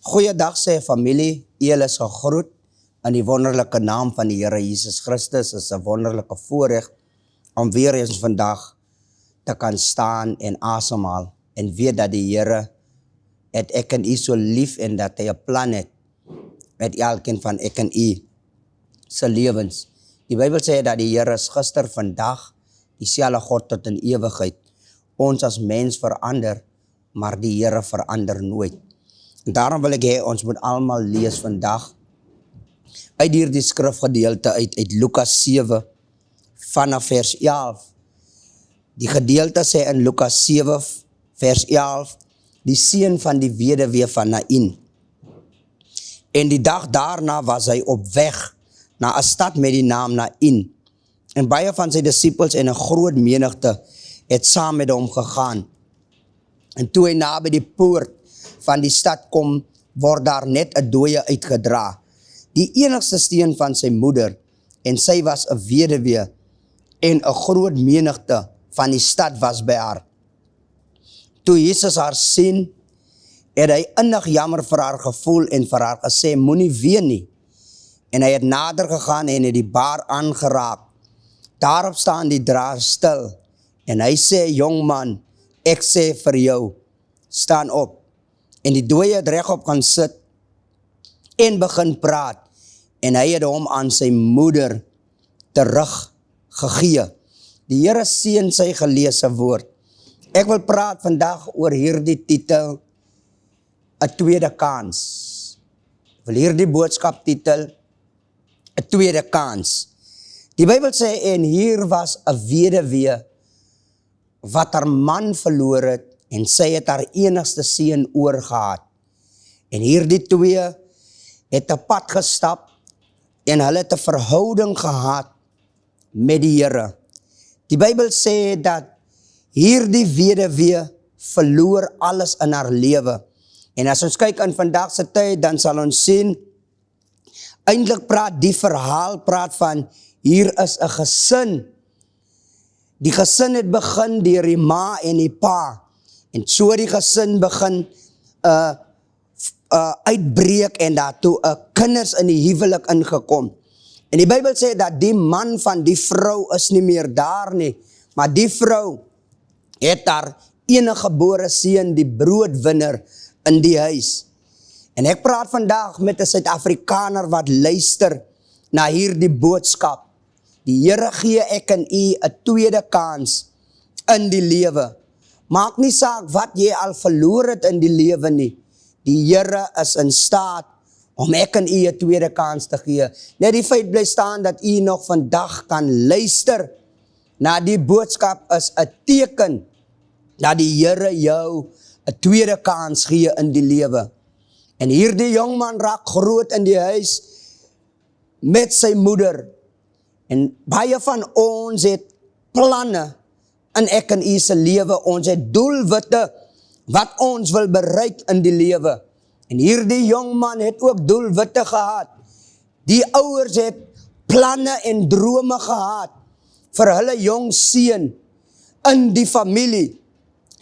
Goeiedag sê familie, julle is gegroet in die wonderlike naam van die Here Jesus Christus. Het is 'n wonderlike voorreg om weer eens vandag te kan staan en asemhaal en weet dat die Here het ek en u so lief en dat hy 'n plan het met elkeen van ek en u se lewens. Die Bybel sê dat die Here is gister, vandag, dieselfde God tot in ewigheid. Ons as mens verander, maar die Here verander nooit. En daarom wil ek hê ons moet almal lees vandag uit hierdie skrifgedeelte uit Lukas 7 vanaf vers 11. Die gedeelte sê in Lukas 7 vers 11, die seun van die weduwee van Naïn. En die dag daarna was hy op weg na 'n stad met die naam Naïn. En baie van sy disippels en 'n groot menigte het saam met hom gegaan. En toe hy naby die poort van die stad kom, word daar net 'n dooie uitgedra, die enigste seun van sy moeder, en sy was 'n weduwee, en 'n groot menigte van die stad was by haar. Toe Jesus haar sien, het hy innig jammer vir haar gevoel en vir haar gesê, moenie ween nie. En hy het nader gegaan en het die baar aangeraak. Daarop staan die draer stil, en hy sê, jong man, ek sê vir jou, staan op. En die dooie het regop gaan sit en begin praat. En hy het hom aan sy moeder teruggegee. Die Here seën sy geleesde woord. Ek wil praat vandag oor hierdie titel, 'n tweede kans. Ek wil hierdie boodskap titel, 'n tweede kans. Die Bybel sê, en hier was 'n weduwee wat haar man verloor het, en sy het haar enigste seun oorgehad. En hierdie twee het 'n pad gestap en hulle het 'n verhouding gehad met die Here. Die Bybel sê dat hierdie weduwee verloor alles in haar lewe. En as ons kyk in vandag se tyd, dan sal ons sien, eintlik praat die verhaal van, hier is 'n gesin. Die gesin het begin deur die ma en die pa. En so die gesin begin uitbreek en daartoe kinders in die huwelik ingekom. En die Bybel sê dat die man van die vrou is nie meer daar nie, maar die vrou het haar enige gebore seun, die broodwinner in die huis. En ek praat vandag met 'n Suid-Afrikaner wat luister na hierdie boodskap. Die Here gee ek en u 'n tweede kans in die lewe. Maak nie saak wat jy al verloor het in die lewe nie. Die Here is in staat om ek en u 'n tweede kans te gee. Net die feit bly staan dat u nog vandag kan luister na die boodskap is 'n teken dat die Here jou 'n tweede kans gee in die lewe. En hierdie jong man raak groot in die huis met sy moeder. En baie van ons het planne in ek en u se lewe. Ons het doelwitte wat ons wil bereik in die lewe. En hierdie jong man het ook doelwitte gehad. Die ouers het planne en drome gehad vir hulle jong seun in die familie.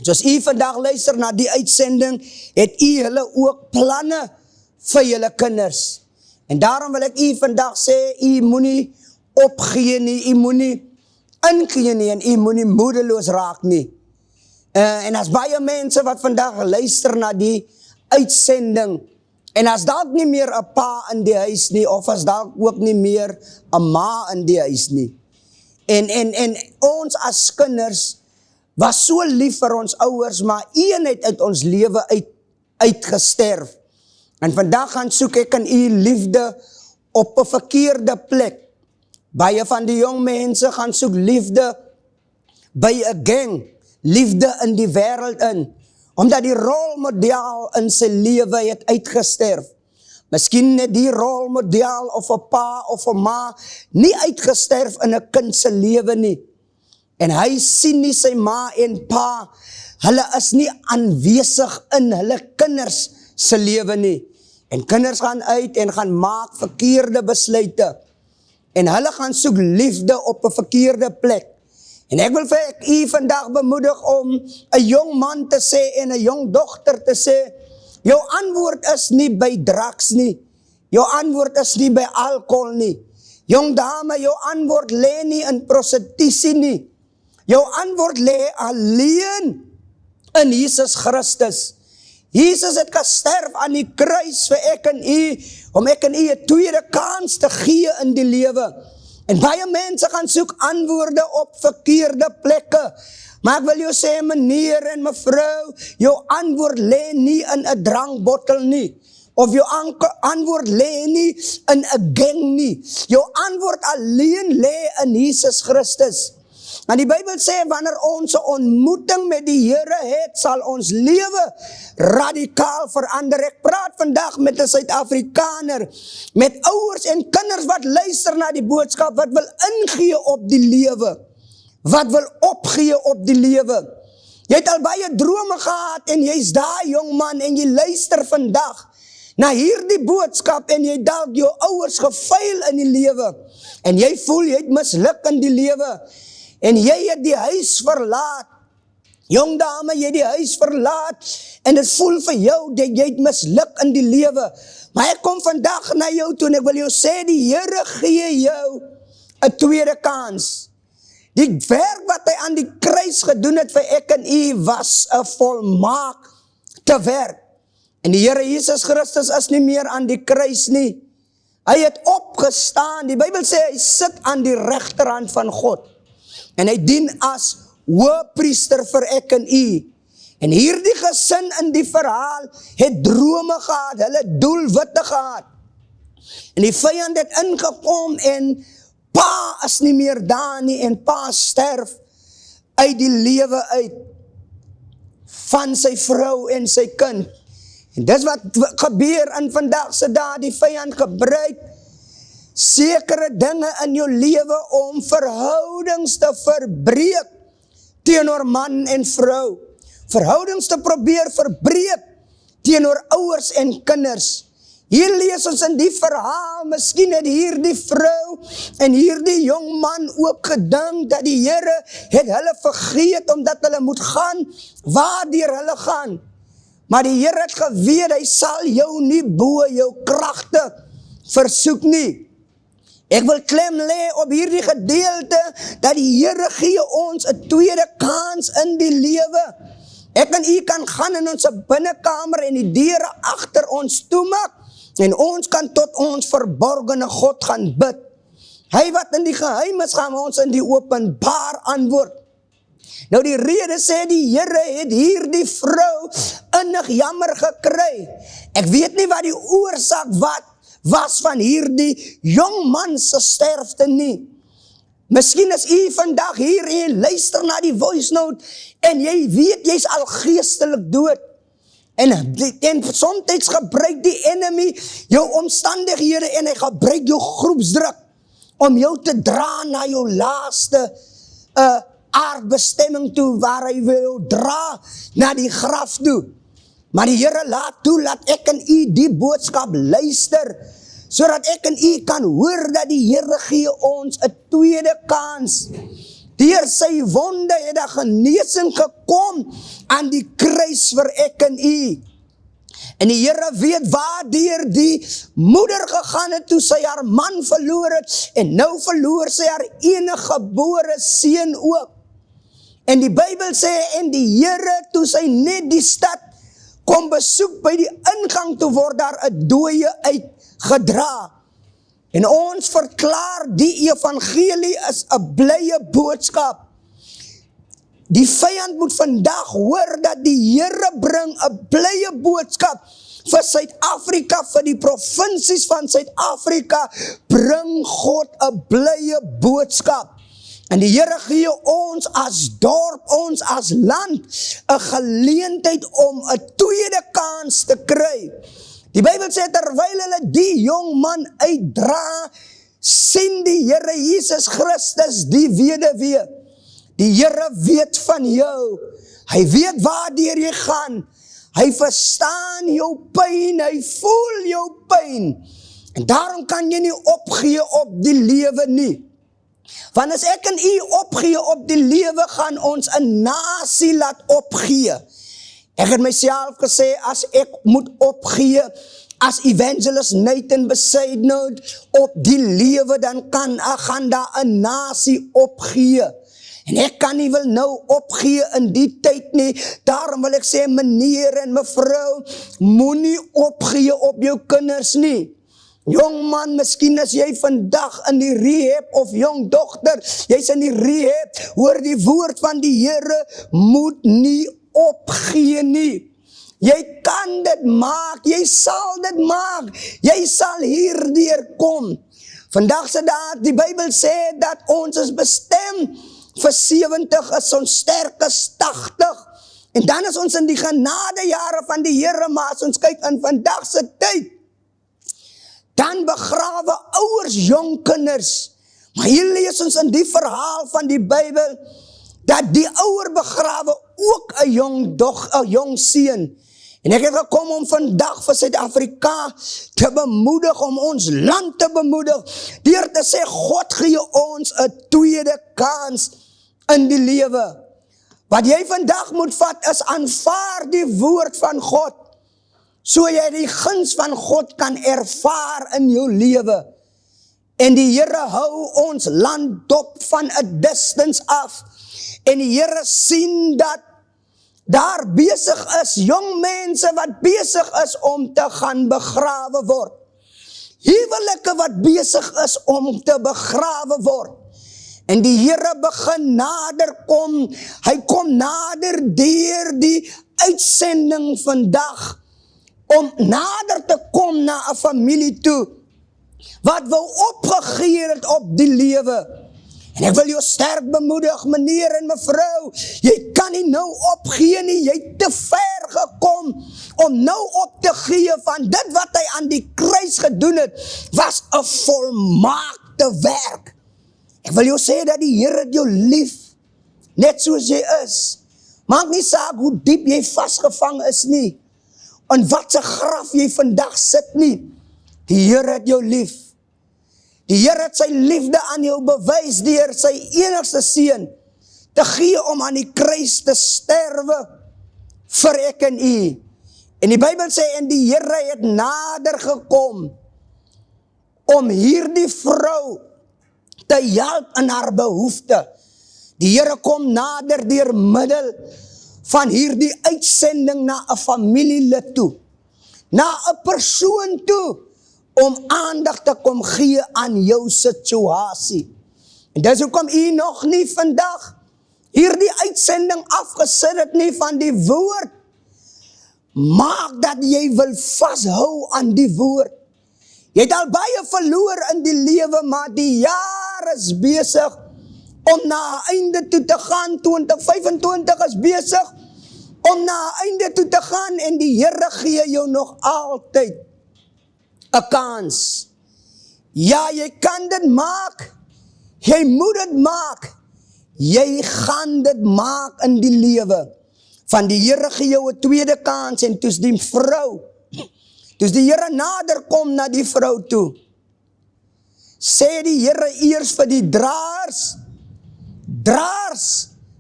Soos u vandag luister na die uitsending, het u hulle ook planne vir julle kinders. En daarom wil ek u vandag sê, u moenie opgee nie, u moenie ingee nie en u moenie moedeloos raak nie. En as baie mense wat vandag luister na die uitsending, en as dalk nie meer 'n pa in die huis nie, of as dalk ook nie meer 'n ma in die huis nie. En ons as kinders was so lief vir ons ouers, maar een het uit ons lewe uitgesterf. En vandag gaan soek ek en u liefde op 'n verkeerde plek. Baie van die jong mense gaan soek liefde by 'n gang, liefde in die wêreld in, omdat die rolmodel in sy lewe het uitgesterf. Miskien het die rolmodel of 'n pa of 'n ma nie uitgesterf in 'n kind se lewe nie. En hy sien nie sy ma en pa, hulle is nie aanwesig in hulle kinders se lewe nie. En kinders gaan uit en gaan maak verkeerde besluite. En hulle gaan soek liefde op 'n verkeerde plek. En ek wil vir u vandag bemoedig om 'n jong man te sê en 'n jong dogter te sê, Jou antwoord is nie by drugs nie. Jou antwoord is nie by alcohol nie. Jong dame, jou antwoord lê nie in prostitusie nie. Jou antwoord lê alleen in Jesus Christus. Jesus het gesterf aan die kruis vir ek en u, om ek en u 'n tweede kans te gee in die lewe. En baie mense gaan soek antwoorde op verkeerde plekke. Maar ek wil jou sê, meneer en mevrou, jou antwoord lê nie in 'n drankbottel nie. Of jou antwoord lê nie in 'n gang nie. Jou antwoord alleen lê in Jesus Christus. En die Bybel sê, wanneer ons 'n ontmoeting met die Here het, sal ons lewe radikaal verander. Ek praat vandag met 'n Suid-Afrikaner, met ouers en kinders wat luister na die boodskap, wat wil ingee op die lewe, wat wil opgee op die lewe. Jy het al baie drome gehad, en jy's daar, jong man, en jy luister vandag na hierdie boodskap, en jy dalk jou ouers gefail in die lewe, en jy voel jy het misluk in die lewe, en jy het die huis verlaat. Jong dame, jy het die huis verlaat, en dit voel vir jou dat jy het misluk in die lewe. Maar ek kom vandag na jou toe, en ek wil jou sê, die Here gee jou 'n tweede kans. Die werk wat hy aan die kruis gedoen het vir ek en u, was 'n volmaakte werk. En die Here Jesus Christus is nie meer aan die kruis nie. Hy het opgestaan. Die Bybel sê, hy sit aan die regterhand van God. En hy dien as hoëpriester vir ek en u. En hierdie gesin in die verhaal het drome gehad, hulle doelwitte gehad. En die vyand het ingekom, en pa is nie meer daar nie, en pa sterf uit die lewe uit van sy vrou en sy kind. En dis wat gebeur in vandag se dae. Die vyand gebruik sekere dinge in jou lewe om verhoudings te verbreek teenoor man en vrou. Verhoudings te probeer verbreek teenoor ouers en kinders. Hier lees ons in die verhaal, miskien het hierdie vrou en hierdie jong man ook gedink dat die Here het hulle vergeet omdat hulle moet gaan waardeur hulle gaan. Maar die Here het geweet, hy sal jou nie bo jou kragte versoek nie. Ek wil klem lê op hierdie gedeelte, dat die Here gee ons 'n tweede kans in die lewe. Ek en u kan gaan in ons binnekamer en die deure agter ons toemaak, en ons kan tot ons verborgene God gaan bid. Hy wat in die geheim is, gaan ons in die openbaar antwoord. Nou die rede sê, die Here het hierdie vrou innig jammer gekry. Ek weet nie wat die oorsaak was van hierdie jong man se sterfte nie. Miskien is u vandag hier en jy luister na die voice note, en jy weet jy's al geestelik dood. En soms gebruik die enemy jou omstandighede, en hy gebruik jou groepsdruk om jou te dra na jou laaste aardbestemming toe, waar hy wil jou dra na die graf toe. Maar die Here laat toe, laat ek en u die boodskap luister, sodat ek en u kan hoor dat die Here gee ons 'n tweede kans. Deur sy wonde het daar genesing gekom aan die kruis vir ek en u. En die Here weet waardeur die moeder gegaan het toe sy haar man verloor het, en nou verloor sy haar enige gebore seun ook. En die Bybel sê, en die Here, toe sy net die stad kom besoek, by die ingang toe word daar 'n dooie uitgedra. En ons verklaar die evangelie is 'n blye boodskap. Die vyand moet vandag hoor dat die Here bring 'n blye boodskap vir Suid-Afrika, vir die provinsies van Suid-Afrika, bring God 'n blye boodskap. En die Here gee ons as dorp, ons as land, 'n geleentheid om 'n tweede kans te kry. Die Bybel sê, terwyl hulle die jong man uitdra, sien die Here Jesus Christus die weduwee. Die Here weet van jou. Hy weet waardeur jy gaan. Hy verstaan jou pyn, hy voel jou pyn. En daarom kan jy nie opgee op die lewe nie. Want as ek en u opgee op die lewe, gaan ons 'n nasie laat opgee. Ek het myself gesê, as ek moet opgee, as evangelist Nathan Besaidnout op die lewe, dan gaan daar 'n nasie opgee. En ek kan nie wil nou opgee in die tyd nie. Daarom wil ek sê, meneer en mevrou, moenie opgee op jou kinders nie. Jong man, miskien is jy vandag in die rehab, of jong dogter, jy's in die rehab, hoor die woord van die Here, moet nie opgee nie. Jy kan dit maak, jy sal dit maak, jy sal hierdeur kom. Vandag se daad, die Bybel sê dat ons is bestem vir 70, is ons sterk is 80. En dan is ons in die genadejare van die Here, maar as ons kyk in vandag se tyd, dan begrawe ouers jong kinders. Maar hier lees ons in die verhaal van die Bybel, dat die ouer begrawe ook 'n jong seun. En ek het gekom om vandag vir Suid-Afrika te bemoedig, om ons land te bemoedig, deur te sê, God gee ons 'n tweede kans in die lewe. Wat jy vandag moet vat is, aanvaar die woord van God, so jy die guns van God kan ervaar in jou lewe. En die Here hou ons land dop van 'n distance af. En die Here sien dat daar besig is jong mense wat besig is om te gaan begrawe word. Huwelike wat besig is om te begrawe word. En die Here begin nader kom. Hy kom nader deur die uitsending vandag, om nader te kom na 'n familie toe, wat wou opgegee het op die lewe. En ek wil jou sterk bemoedig, meneer en mevrou, jy kan nie nou opgee nie, jy het te ver gekom, om nou op te gee van dit wat hy aan die kruis gedoen het, was 'n volmaakte werk. Ek wil jou sê dat die Here jou lief, net soos jy is. Maak nie saak hoe diep jy vasgevang is nie, en wat se graf jy vandag sit nie. Die Here het jou lief. Die Here het sy liefde aan jou bewys deur sy enigste seun te gee om aan die kruis te sterwe vir ek en u. En die Bybel sê, en die Here het nader gekom om hierdie vrou te help in haar behoefte. Die Here kom nader deur middel van hierdie uitsending na 'n familielid toe, na 'n persoon toe, om aandag te kom gee aan jou situasie. En dis hoekom u nog nie vandag hierdie uitsending afgesit het nie van die woord. Maak dat jy wil vashou aan die woord. Jy het al baie verloor in die lewe, maar die jaar is besig om na 'n einde toe te gaan. 2025 is besig om na 'n einde toe te gaan, en die Here gee jou nog altyd 'n kans. Ja, jy kan dit maak. Jy moet dit maak. Jy gaan dit maak in die lewe. Van die Here gee jou 'n tweede kans, en toes die vrou, toes die Here nader kom na die vrou toe, sê die Here eers vir die draers,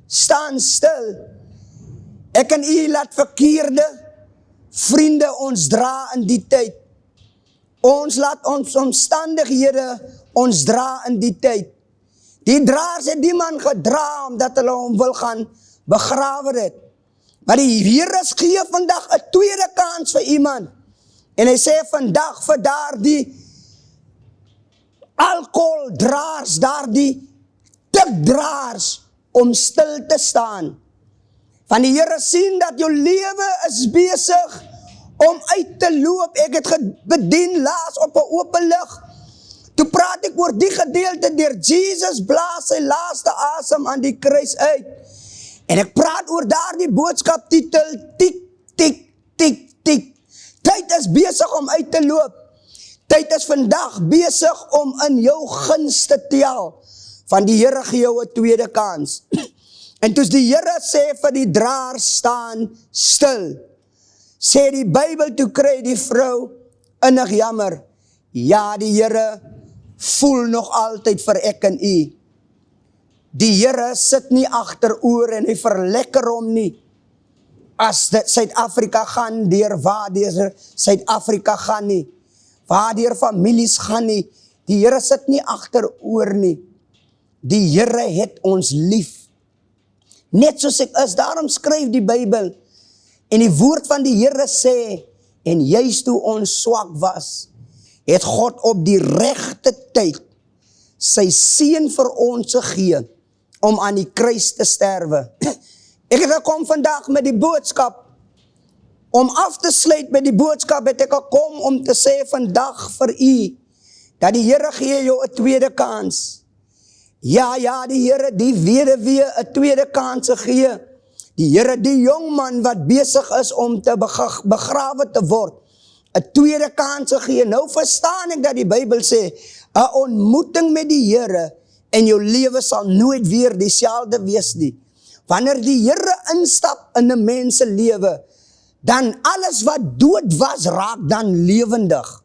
staan stil. Ek en u laat verkeerde vriende ons dra in die tyd. Ons laat ons omstandighede ons dra in die tyd. Die draers het die man gedra omdat hulle hom wil gaan begrawe het. Maar die Here gee vandag 'n tweede kans vir iemand. En hy sê vandag vir daardie alkoholdraers, daardie tikdraers, om stil te staan. Van die Here sien dat jou lewe is besig om uit te loop. Ek het bedien laas op 'n open lig. Toe praat ek oor die gedeelte deur Jesus blaas sy laaste asem aan die kruis uit. En ek praat oor daardie boodskaptitel, tik, tik, tik, tik. Tyd is besig om uit te loop. Tyd is vandag besig om in jou guns te tel. Van die Here gee jou 'n tweede kans. En toe die Here sê vir die draer, staan stil, sê die Bybel, toe kry die vrou innig jammer. Ja, die Here voel nog altyd vir ek en u. Die Here sit nie agteroor en hy verlekker hom nie. as dit Suid-Afrika gaan deur waar deur Suid-Afrika gaan nie, waar deur families gaan nie, die Here sit nie agteroor nie. Die Here het ons lief. Net soos ek is, daarom skryf die Bybel, en die woord van die Here sê, en juist toe ons swak was, het God op die regte tyd sy seun vir ons gegee, om aan die kruis te sterwe. Ek het gekom vandag met die boodskap, om af te sluit met die boodskap, het ek gekom om te sê vandag vir u, dat die Here gee jou 'n tweede kans. Ja, die Here die weduwee 'n tweede kans gee. Die Here die jong man wat besig is om te begrawe te word, 'n tweede kans gee. Nou verstaan ek dat die Bybel sê, 'n ontmoeting met die Here en jou lewe sal nooit weer dieselfde wees nie. Wanneer die Here instap in 'n mens se lewe, dan alles wat dood was, raak dan lewendig.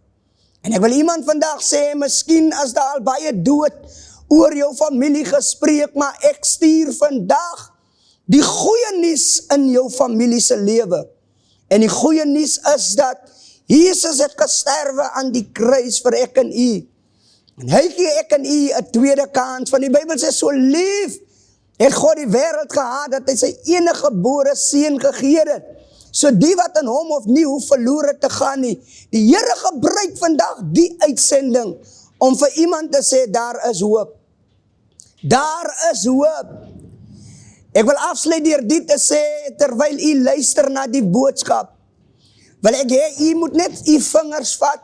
En ek wil iemand vandag sê, miskien as daar al baie dood oor jou familie gespreek, maar ek stuur vandag die goeie nuus in jou familie se lewe. En die goeie nuus is dat Jesus het gesterwe aan die kruis vir ek en u. En hy gee ek en u 'n tweede kans, want die Bybel sê so lief het God die wêreld gehad dat hy sy enige gebore seun gegee het. So die wat in hom of nie hoef verlore te gaan nie. Die Here gebruik vandag die uitsending om vir iemand te sê, daar is hoop. Daar is hoop. Ek wil afsluit deur dit te sê, terwyl u luister na die boodskap, wil ek hê, u moet net u vingers vat,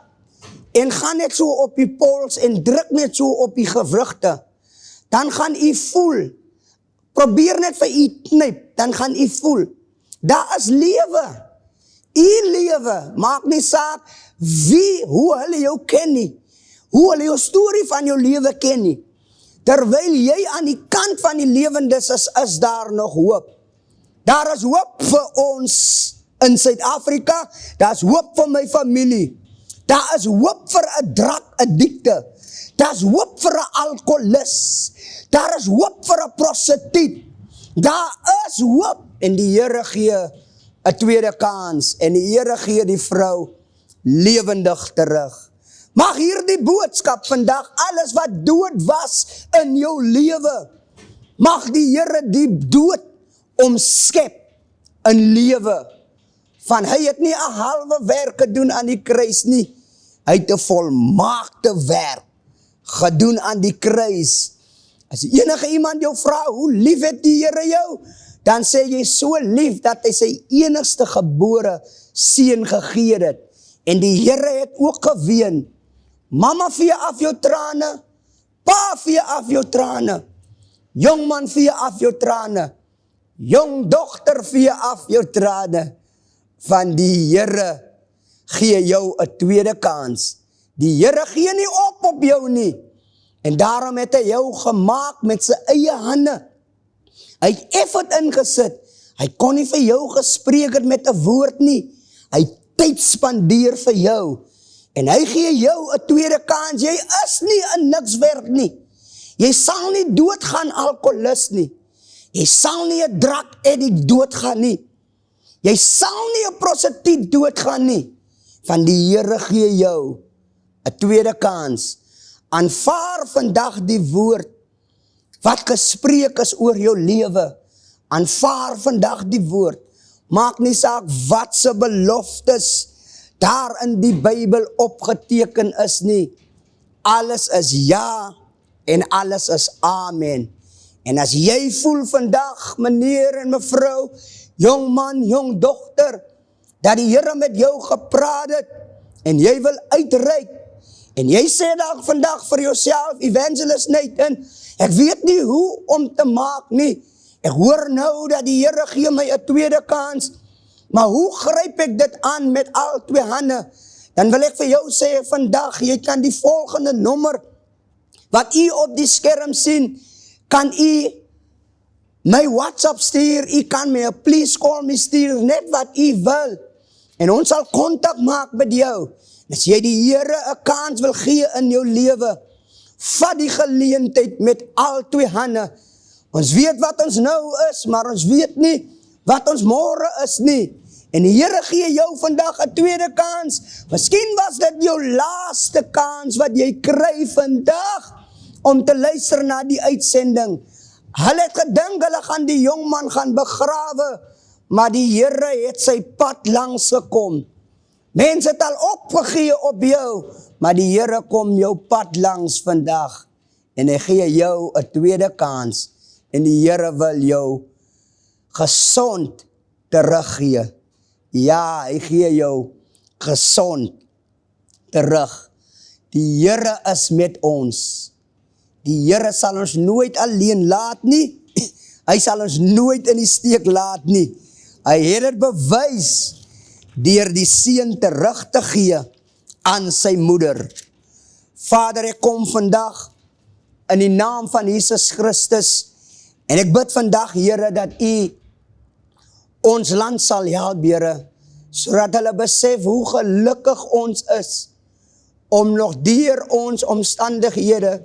en gaan net so op die pols, en druk net so op die gewrigte, dan gaan u voel, probeer net vir u knyp, dan gaan u voel, daar is lewe, u lewe, maak nie saak, hoe hulle jou ken nie, hoe hulle jou storie van jou lewe ken nie, terwyl jy aan die kant van die lewendes is daar nog hoop. Daar is hoop vir ons in Suid-Afrika, daar is hoop vir my familie, daar is hoop vir 'n drug-addikte, daar is hoop vir 'n alkoholist, daar is hoop vir 'n prostituut, daar is hoop, en die Here gee 'n tweede kans, en die Here gee die vrou lewendig terug. Mag hierdie boodskap vandag, alles wat dood was in jou lewe, mag die Here die dood omskep in lewe. Van hy het nie 'n halwe werk gedoen aan die kruis nie, hy het 'n volmaakte werk gedoen aan die kruis. As enige iemand jou vra, hoe lief het die Here jou? Dan sê jy so lief, dat hy sy enigste gebore seun gegee het. En die Here het ook geween, mama vee af jou trane, pa vee af jou trane, jong man vee af jou trane, jong dogter vee af jou trane, van die Here gee jou 'n tweede kans. Die Here gee nie op jou nie, en daarom het hy jou gemaak met sy eie hande. Hy het effort ingesit, hy kon nie vir jou gespreek het met 'n woord nie, hy het tyd spandeer vir jou, en hy gee jou 'n tweede kans. Jy is nie 'n niks werd nie, jy sal nie doodgaan alkoholist nie, jy sal nie 'n drug addict doodgaan nie, jy sal nie 'n prostituut doodgaan nie, van die Here gee jou 'n tweede kans. Aanvaar vandag die woord wat gespreek is oor jou lewe. Aanvaar vandag die woord. Maak nie saak wat se beloftes daar in die Bybel opgeteken is nie. Alles is ja en alles is amen. En as jy voel vandag, meneer en mevrou, jong man, jong dogter, dat die Here met jou gepraat het, en jy wil uitreik, en jy sê dan vandag vir jouself, Evangelist Nathan, ek weet nie hoe om te maak nie, ek hoor nou dat die Here gee my 'n tweede kans, maar hoe gryp ek dit aan met al twee hande? Dan wil ek vir jou sê vandag, jy kan die volgende nommer, wat u op die skerm sien, kan u my WhatsApp stuur, u kan my 'n please call me stuur, net wat u wil, en ons sal kontak maak met jou. As jy die Here 'n kans wil gee in jou lewe, vat die geleentheid met al twee hande. Ons weet wat ons nou is, maar ons weet nie wat ons môre is nie. En die Here gee jou vandag 'n tweede kans. Miskien was dit jou laaste kans wat jy kry vandag om te luister na die uitsending. Hulle het gedink hulle gaan die jongman gaan begrawe, maar die Here het sy pad langs gekom. Mense het al opgegee op jou, maar die Here kom jou pad langs vandag. En hy gee jou 'n tweede kans. En die Here wil jou gesond teruggee. Ja, hy gee jou gesond terug. Die Here is met ons. Die Here sal ons nooit alleen laat nie. Hy sal ons nooit in die steek laat nie. Hy het dit bewys deur die seun terug te gee aan sy moeder. Vader, ek kom vandag in die naam van Jesus Christus en ek bid vandag, Here, dat U ons land sal help, Here, sodat hulle besef hoe gelukkig ons is om nog deur ons omstandighede,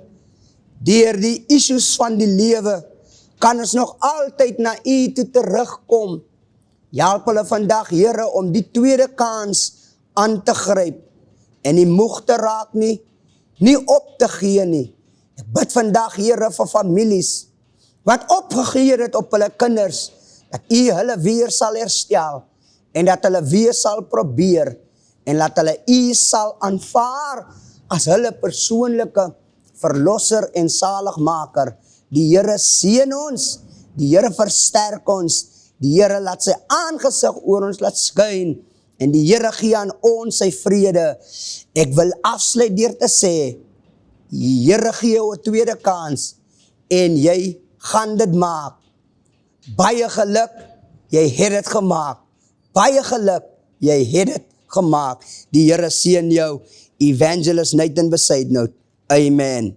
deur die issues van die lewe, kan ons nog altyd na U toe terugkom. Help hulle vandag, Here, om die tweede kans aan te gryp en nie moeg te raak nie op te gee nie. Ek bid vandag, Here, vir families wat opgegee het op hulle kinders, dat U hulle weer sal herstel en dat hulle weer sal probeer en dat hulle U sal aanvaar as hulle persoonlike verlosser en zaligmaker. Die Here seën ons, die Here versterk ons, die Here laat sy aangesig oor ons laat skyn en die Here gee aan ons sy vrede. Ek wil afsluit deur te sê, die Here gee jou 'n tweede kans en jy gaan dit maak. Baie geluk, jy het dit gemaak. Baie geluk, jy het dit gemaak. Die Here seën jou. Evangelist Nathan Besaidnout. Amen.